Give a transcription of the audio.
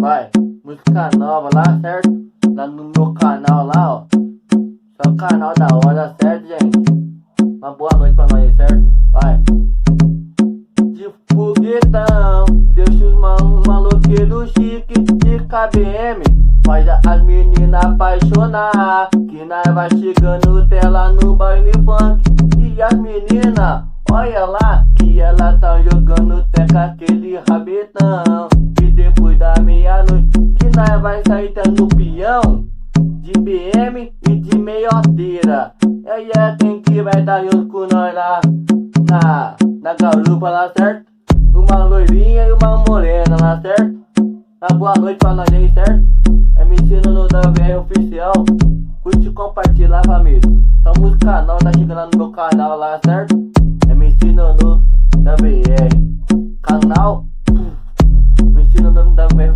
Vai, música nova lá, certo? Lá no meu canal lá, ó. Só canal da hora, certo, gente? Uma boa noite pra nós aí, certo? Vai. De foguetão, deixa os maloqueiros chique de KBM. Faz as meninas apaixonar, que nós vai chegando tela no baile funk. E as meninas, olha lá, que ela tá jogando teca aquele rabetão. E depois da meia-noite, que nós vai sair tendo peão de BM e de meioteira. E aí é quem que vai dar junto com nós lá na garupa lá, certo? Uma loirinha e uma morena lá, certo? Uma boa noite pra nós aí, certo? MC no WR Oficial. Curte e compartilhar, família. Então música nova tá chegando lá no meu canal lá, certo? MC no WR. Canal MC no WR